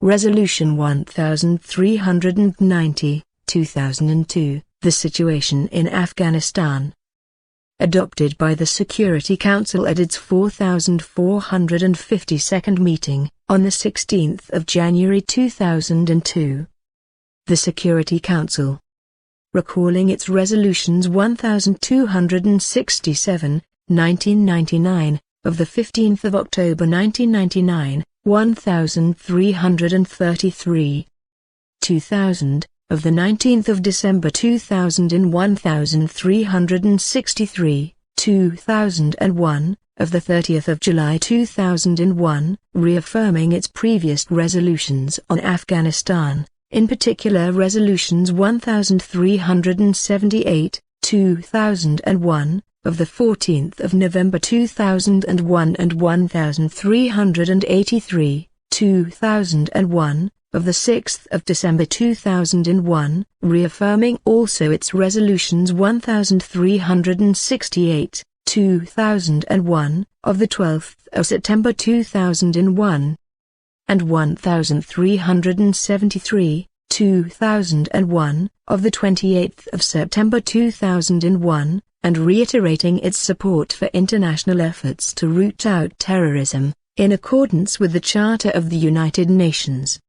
Resolution 1390, 2002, The Situation in Afghanistan. Adopted by the Security Council at its 4452nd meeting, on the 16th of January 2002. The Security Council, recalling its resolutions 1267, 1999, of the 15th of October 1999, 1333, 2000, of the 19th of December 2000 and 1363, 2001, of the 30th of July 2001, reaffirming its previous resolutions on Afghanistan, in particular resolutions 1378, 2001, of the 14th of November 2001 and 1383, 2001, of the 6th of December 2001, reaffirming also its resolutions 1368, 2001, of the 12th of September 2001, and 1373, 2001, of the 28th of September 2001, and reiterating its support for international efforts to root out terrorism, in accordance with the Charter of the United Nations.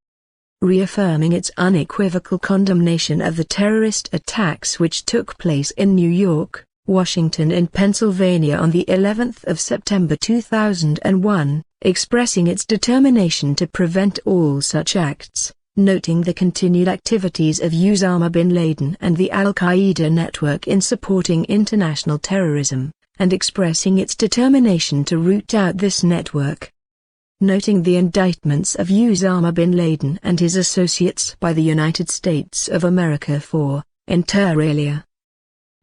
Reaffirming its unequivocal condemnation of the terrorist attacks which took place in New York, Washington and Pennsylvania on the 11th of September 2001, expressing its determination to prevent all such acts, noting the continued activities of Osama bin Laden and the al-Qaeda network in supporting international terrorism, and expressing its determination to root out this network. Noting the indictments of Osama bin Laden and his associates by the United States of America for, inter alia,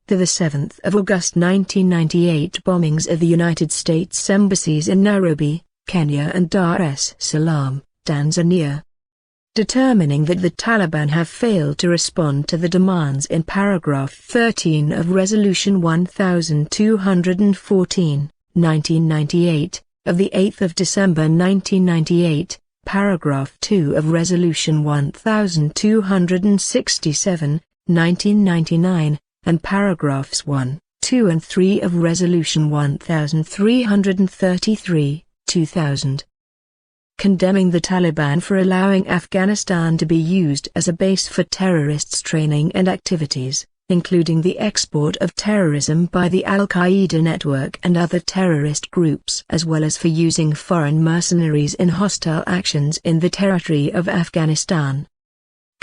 the 7th of August 1998 bombings of the United States embassies in Nairobi, Kenya and Dar es Salaam, Tanzania. Determining that the Taliban have failed to respond to the demands in paragraph 13 of Resolution 1214, 1998, of the 8th of December 1998, paragraph 2 of Resolution 1267, 1999, and paragraphs 1, 2 and 3 of Resolution 1333, 2000. Condemning the Taliban for allowing Afghanistan to be used as a base for terrorists' training and activities, including the export of terrorism by the al-Qaeda network and other terrorist groups, as well as for using foreign mercenaries in hostile actions in the territory of Afghanistan.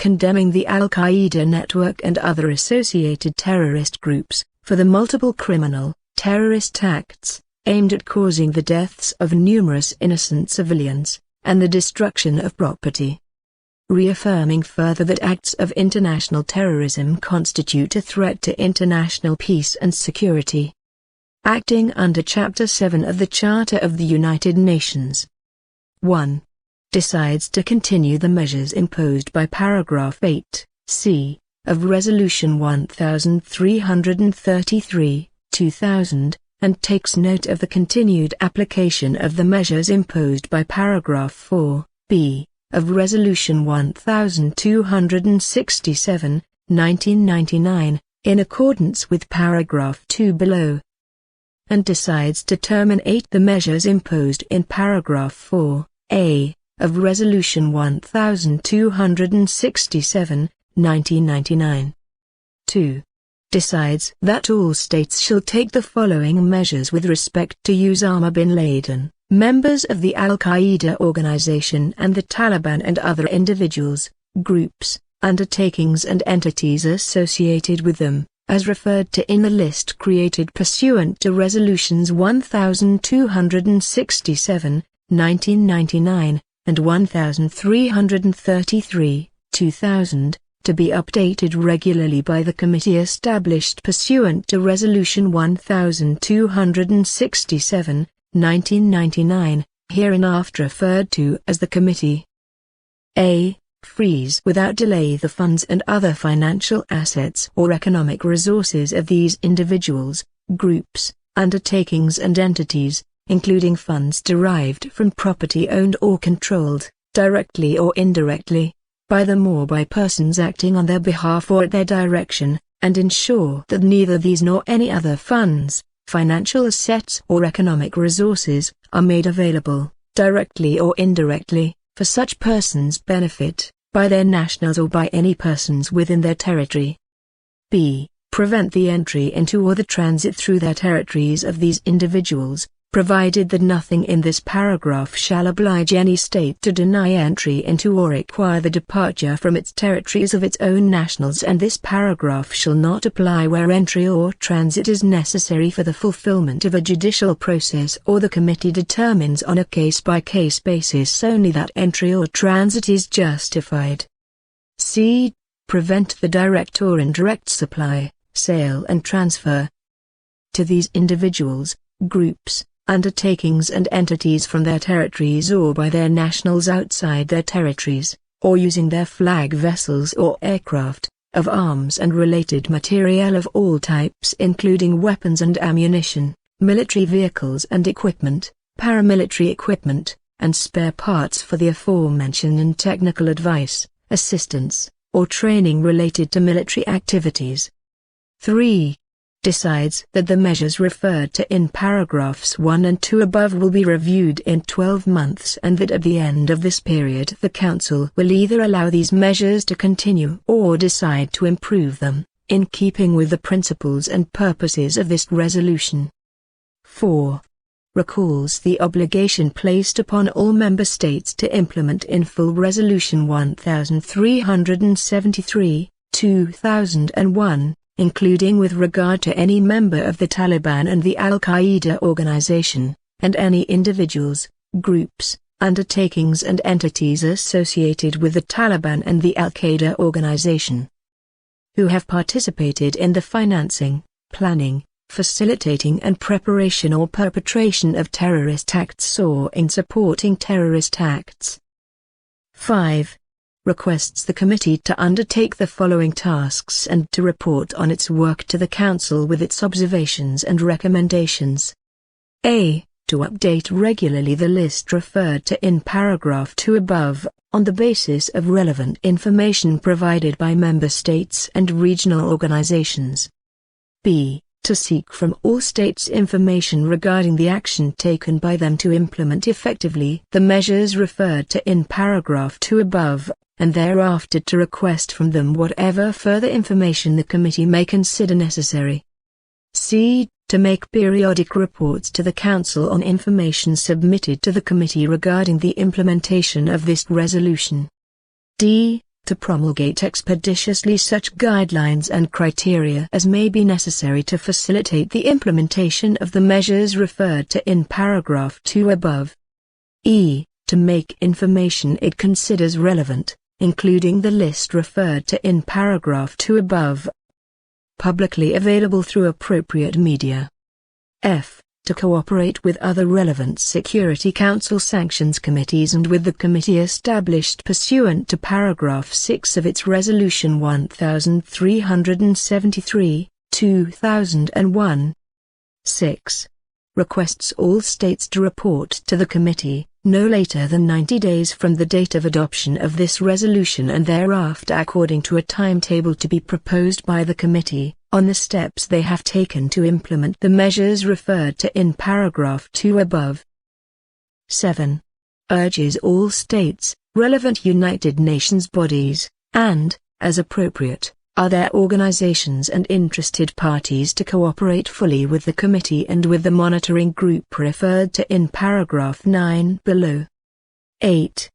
Condemning the al-Qaeda network and other associated terrorist groups for the multiple criminal, terrorist acts aimed at causing the deaths of numerous innocent civilians and the destruction of property. Reaffirming further that acts of international terrorism constitute a threat to international peace and security. Acting under Chapter 7 of the Charter of the United Nations. 1. Decides to continue the measures imposed by Paragraph 8, c, of Resolution 1333, 2000, and takes note of the continued application of the measures imposed by Paragraph 4, b, of Resolution 1267, 1999, in accordance with Paragraph 2 below. And decides to terminate the measures imposed in Paragraph 4, a, of Resolution 1267, 1999. 2. Decides that all states shall take the following measures with respect to Osama bin Laden, members of the al-Qaeda organization and the Taliban and other individuals, groups, undertakings and entities associated with them, as referred to in the list created pursuant to Resolutions 1267, 1999, and 1333, 2000, to be updated regularly by the committee established pursuant to Resolution 1267, 1999, hereinafter referred to as the committee. A. Freeze without delay the funds and other financial assets or economic resources of these individuals, groups, undertakings and entities, including funds derived from property owned or controlled, directly or indirectly, by them or by persons acting on their behalf or at their direction, and ensure that neither these nor any other funds, financial assets or economic resources, are made available, directly or indirectly, for such persons' benefit, by their nationals or by any persons within their territory. b. Prevent the entry into or the transit through their territories of these individuals, provided that nothing in this paragraph shall oblige any state to deny entry into or require the departure from its territories of its own nationals, and this paragraph shall not apply where entry or transit is necessary for the fulfillment of a judicial process or the committee determines on a case-by-case basis only that entry or transit is justified. c. Prevent the direct or indirect supply, sale and transfer to these individuals, groups, undertakings and entities from their territories or by their nationals outside their territories, or using their flag vessels or aircraft, of arms and related material of all types including weapons and ammunition, military vehicles and equipment, paramilitary equipment, and spare parts for the aforementioned and technical advice, assistance, or training related to military activities. 3. Decides that the measures referred to in paragraphs 1 and 2 above will be reviewed in 12 months and that at the end of this period the Council will either allow these measures to continue or decide to improve them, in keeping with the principles and purposes of this resolution. 4. Recalls the obligation placed upon all member states to implement in full Resolution 1373, 2001, including with regard to any member of the Taliban and the Al-Qaeda organization, and any individuals, groups, undertakings and entities associated with the Taliban and the Al-Qaeda organization, who have participated in the financing, planning, facilitating and preparation or perpetration of terrorist acts or in supporting terrorist acts. 5. Requests the committee to undertake the following tasks and to report on its work to the Council with its observations and recommendations. A. To update regularly the list referred to in paragraph 2 above, on the basis of relevant information provided by member states and regional organizations. B. To seek from all states information regarding the action taken by them to implement effectively the measures referred to in paragraph 2 above, and thereafter to request from them whatever further information the committee may consider necessary. C. To make periodic reports to the Council on information submitted to the committee regarding the implementation of this resolution. D. To promulgate expeditiously such guidelines and criteria as may be necessary to facilitate the implementation of the measures referred to in paragraph 2 above. E. To make information it considers relevant, including the list referred to in paragraph 2 above, publicly available through appropriate media. F. To cooperate with other relevant Security Council sanctions committees and with the committee established pursuant to paragraph 6 of its Resolution 1373, 2001. 6. Requests all states to report to the committee, no later than 90 days from the date of adoption of this resolution and thereafter according to a timetable to be proposed by the committee, on the steps they have taken to implement the measures referred to in paragraph 2 above. 7. Urges all states, relevant United Nations bodies, and, as appropriate, other organizations and interested parties to cooperate fully with the committee and with the monitoring group referred to in paragraph 9 below. 8.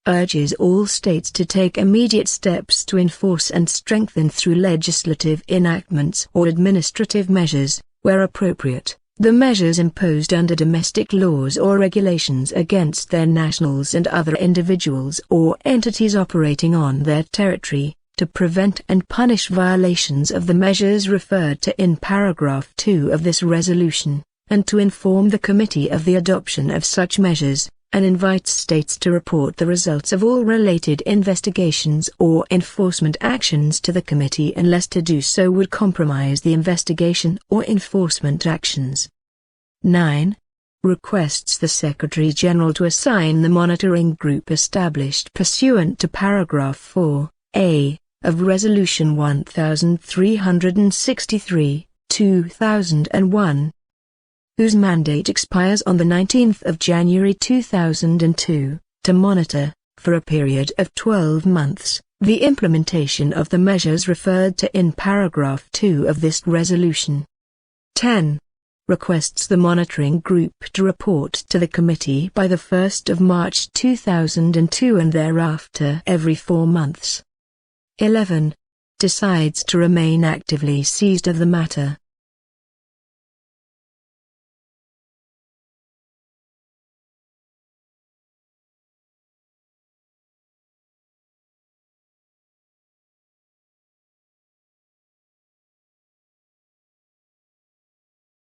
Urges all states to take immediate steps to enforce and strengthen through legislative enactments or administrative measures, where appropriate, the measures imposed under domestic laws or regulations against their nationals and other individuals or entities operating on their territory, to prevent and punish violations of the measures referred to in paragraph 2 of this resolution, and to inform the committee of the adoption of such measures, and invites states to report the results of all related investigations or enforcement actions to the committee unless to do so would compromise the investigation or enforcement actions. 9. requests the Secretary-General to assign the monitoring group established pursuant to paragraph 4a of Resolution 1363, 2001, whose mandate expires on the 19th of January 2002, to monitor, for a period of 12 months, the implementation of the measures referred to in paragraph 2 of this resolution. 10. Requests the monitoring group to report to the committee by the 1st of March 2002 and thereafter every 4 months. 11. Decides to remain actively seized of the matter.